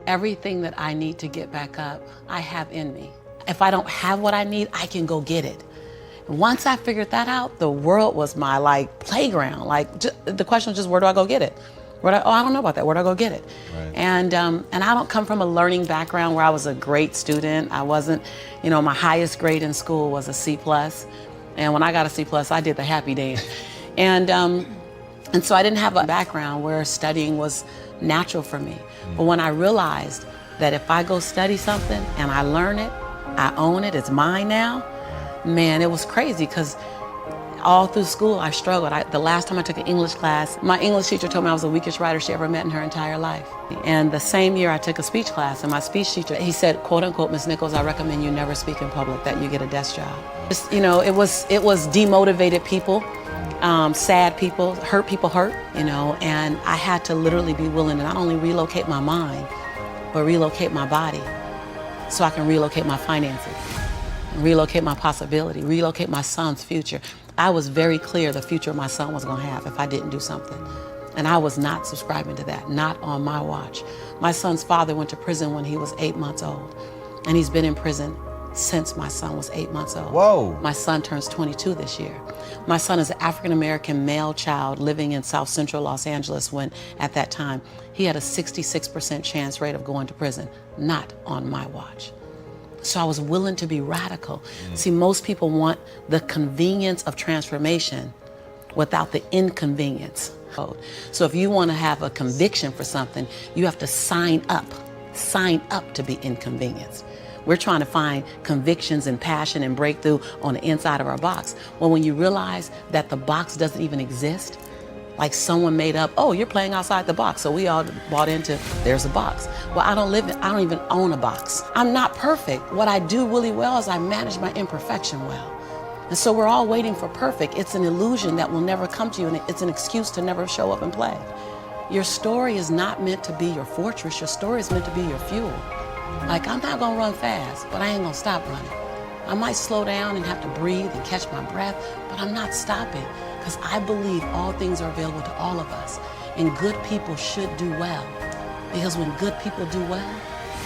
Everything that I need to get back up, I have in me. If I don't have what I need, I can go get it. Once I figured that out, the world was my playground. The question was just, where do I go get it? I don't know about that. Where do I go get it? Right. And I don't come from a learning background where I was a great student. I wasn't, my highest grade in school was a C+. And when I got a C+, I did the happy dance. And so I didn't have a background where studying was natural for me. But when I realized that if I go study something and I learn it, I own it, it's mine now, man, it was crazy, because all through school I struggled. The last time I took an English class, my English teacher told me I was the weakest writer she ever met in her entire life. And the same year I took a speech class, and my speech teacher, he said, quote unquote, Miss Nichols, I recommend you never speak in public, that you get a desk job. Just, it was demotivated people, sad people hurt, and I had to literally be willing to not only relocate my mind, but relocate my body so I can relocate my finances, relocate my possibility, relocate my son's future. I was very clear the future my son was gonna have if I didn't do something. And I was not subscribing to that, not on my watch. My son's father went to prison when he was 8 months old, and he's been in prison since my son was 8 months old. Whoa. My son turns 22 this year. My son is an African-American male child living in South Central Los Angeles when, at that time, he had a 66% chance rate of going to prison, not on my watch. So I was willing to be radical. See, most people want the convenience of transformation without the inconvenience. So if you want to have a conviction for something, you have to sign up to be inconvenienced. We're trying to find convictions and passion and breakthrough on the inside of our box. Well, when you realize that the box doesn't even exist, like someone made up, oh, you're playing outside the box. So we all bought into, there's a box. Well, I don't even own a box. I'm not perfect. What I do really well is I manage my imperfection well. And so we're all waiting for perfect. It's an illusion that will never come to you, and it's an excuse to never show up and play. Your story is not meant to be your fortress. Your story is meant to be your fuel. Like, I'm not gonna run fast, but I ain't gonna stop running. I might slow down and have to breathe and catch my breath, but I'm not stopping, because I believe all things are available to all of us, and good people should do well. Because when good people do well,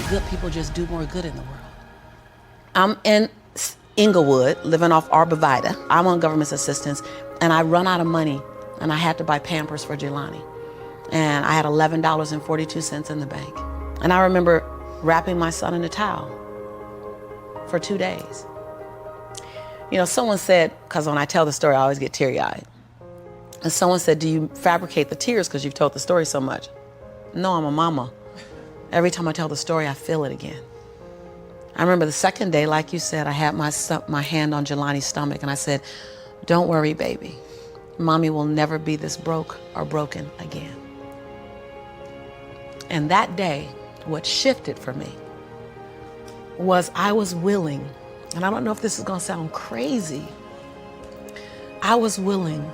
good people just do more good in the world. I'm in Inglewood, living off Arborvitae. I'm on government assistance, and I run out of money, and I had to buy Pampers for Jelani. And I had $11.42 in the bank. And I remember wrapping my son in a towel for 2 days. Someone said, because when I tell the story, I always get teary-eyed. And someone said, do you fabricate the tears because you've told the story so much? No, I'm a mama. Every time I tell the story, I feel it again. I remember the second day, like you said, I had my hand on Jelani's stomach, and I said, don't worry, baby. Mommy will never be this broke or broken again. And that day, what shifted for me was I was willing, and I don't know if this is gonna sound crazy, I was willing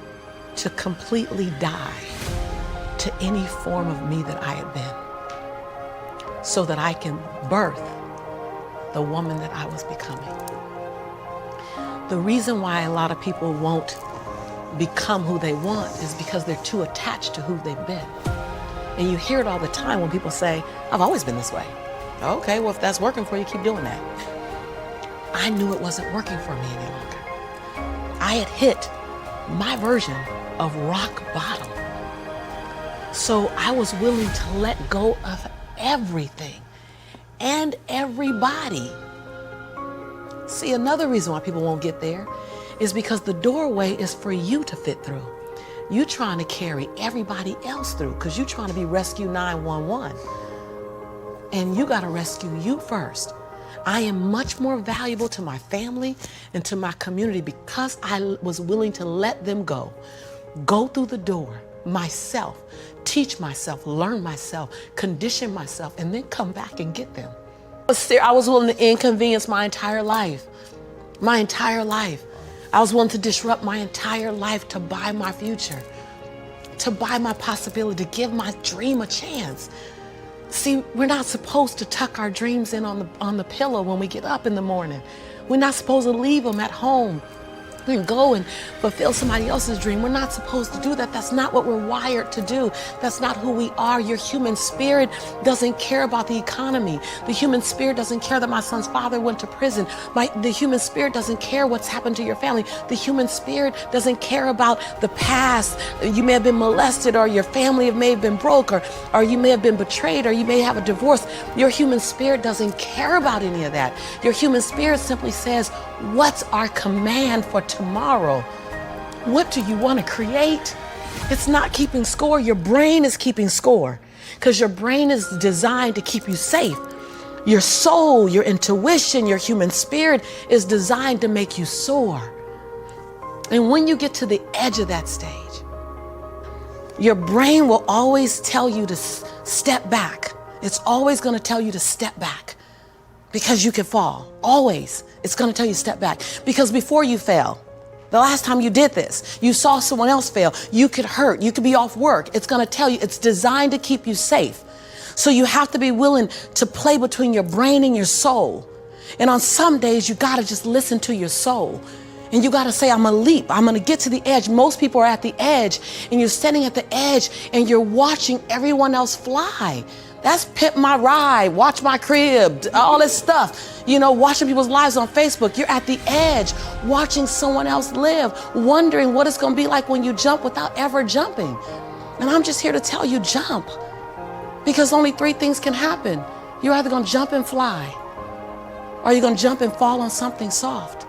to completely die to any form of me that I had been, so that I can birth the woman that I was becoming. The reason why a lot of people won't become who they want is because they're too attached to who they've been. And you hear it all the time when people say, I've always been this way. Okay, well, if that's working for you, keep doing that. I knew it wasn't working for me any longer. I had hit my version of rock bottom. So I was willing to let go of everything and everybody. See, another reason why people won't get there is because the doorway is for you to fit through. You trying to carry everybody else through because you trying to be Rescue 911. And you got to rescue you first. I am much more valuable to my family and to my community because I was willing to let them go through the door myself, teach myself, learn myself, condition myself, and then come back and get them. I was willing to inconvenience my entire life. My entire life. I was willing to disrupt my entire life to buy my future, to buy my possibility, to give my dream a chance. See, we're not supposed to tuck our dreams in on the pillow when we get up in the morning. We're not supposed to leave them at home and go and fulfill somebody else's dream. We're not supposed to do that. That's not what we're wired to do. That's not who we are. Your human spirit doesn't care about the economy. The human spirit doesn't care that my son's father went to prison. The human spirit doesn't care what's happened to your family. The human spirit doesn't care about the past. You may have been molested, or your family may have been broke, or you may have been betrayed, or you may have a divorce. Your human spirit doesn't care about any of that. Your human spirit simply says, what's our command for tomorrow? What do you want to create? It's not keeping score. Your brain is keeping score, because your brain is designed to keep you safe. Your soul, your intuition, your human spirit is designed to make you soar. And when you get to the edge of that stage, your brain will always tell you to step back. It's always going to tell you to step back, because you can fall. Always. It's going to tell you step back. Because before you fell, the last time you did this, you saw someone else fail. You could hurt. You could be off work. It's going to tell you, it's designed to keep you safe. So you have to be willing to play between your brain and your soul. And on some days, you got to just listen to your soul. And you got to say, I'm going to leap. I'm going to get to the edge. Most people are at the edge, and you're standing at the edge and you're watching everyone else fly. That's Pimp My Ride, Watch My Crib, all this stuff. You know, watching people's lives on Facebook. You're at the edge, watching someone else live, wondering what it's going to be like when you jump without ever jumping. And I'm just here to tell you, jump. Because only three things can happen. You're either going to jump and fly, or you're going to jump and fall on something soft,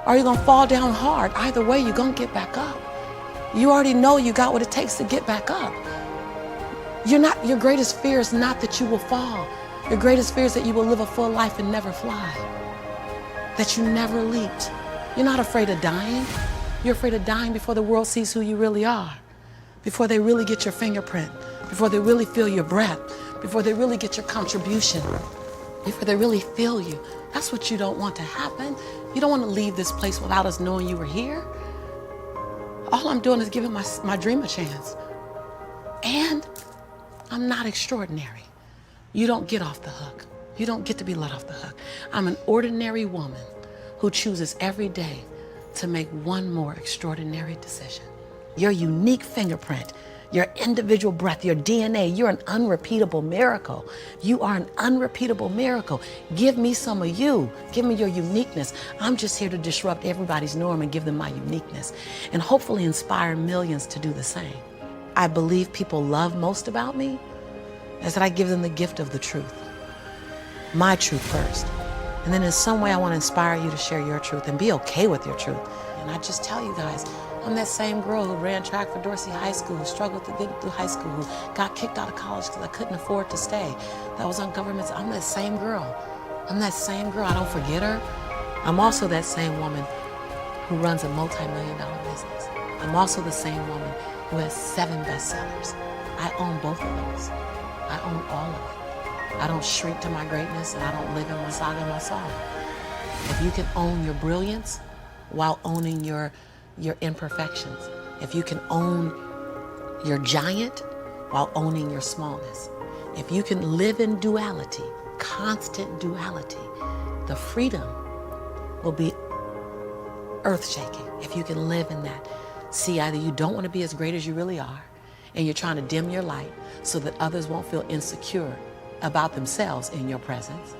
or you're going to fall down hard. Either way, you're going to get back up. You already know you got what it takes to get back up. Your greatest fear is not that you will fall. Your greatest fear is that you will live a full life and never fly, that you never leaped. You're not afraid of dying. You're afraid of dying before the world sees who you really are, before they really get your fingerprint, before they really feel your breath, before they really get your contribution, before they really feel you. That's what you don't want to happen. You don't want to leave this place without us knowing you were here. All I'm doing is giving my dream a chance. And I'm not extraordinary. You don't get off the hook. You don't get to be let off the hook. I'm an ordinary woman who chooses every day to make one more extraordinary decision. Your unique fingerprint, your individual breath, your DNA, you're an unrepeatable miracle. You are an unrepeatable miracle. Give me some of you. Give me your uniqueness. I'm just here to disrupt everybody's norm and give them my uniqueness, and hopefully inspire millions to do the same. I believe people love most about me is that I give them the gift of the truth. My truth first. And then in some way I want to inspire you to share your truth and be okay with your truth. And I just tell you guys, I'm that same girl who ran track for Dorsey High School, who struggled to get through high school, who got kicked out of college because I couldn't afford to stay. That was on government. I'm that same girl. I'm that same girl. I don't forget her. I'm also that same woman who runs a multi-million-dollar business. I'm also the same woman who has 7 bestsellers. I own both of those. I own all of it. I don't shrink to my greatness, and I don't live in my saga, my song. If you can own your brilliance while owning your imperfections, if you can own your giant while owning your smallness, if you can live in duality, constant duality, the freedom will be earth-shaking. If you can live in that. See, either you don't want to be as great as you really are, and you're trying to dim your light so that others won't feel insecure about themselves in your presence.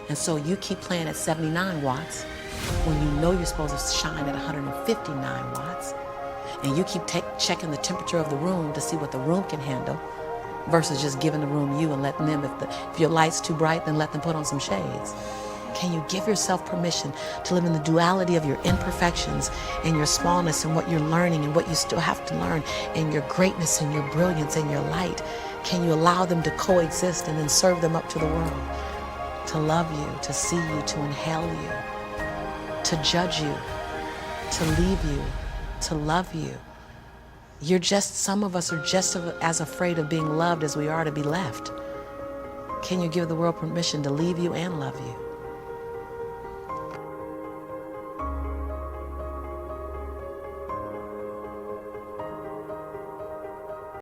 And so you keep playing at 79 watts when you know you're supposed to shine at 159 watts. And you keep checking the temperature of the room to see what the room can handle versus just giving the room you and letting them, if your light's too bright, then let them put on some shades. Can you give yourself permission to live in the duality of your imperfections and your smallness and what you're learning and what you still have to learn and your greatness and your brilliance and your light? Can you allow them to coexist and then serve them up to the world? To love you, to see you, to inhale you, to judge you, to leave you, to love you. Some of us are just as afraid of being loved as we are to be left. Can you give the world permission to leave you and love you?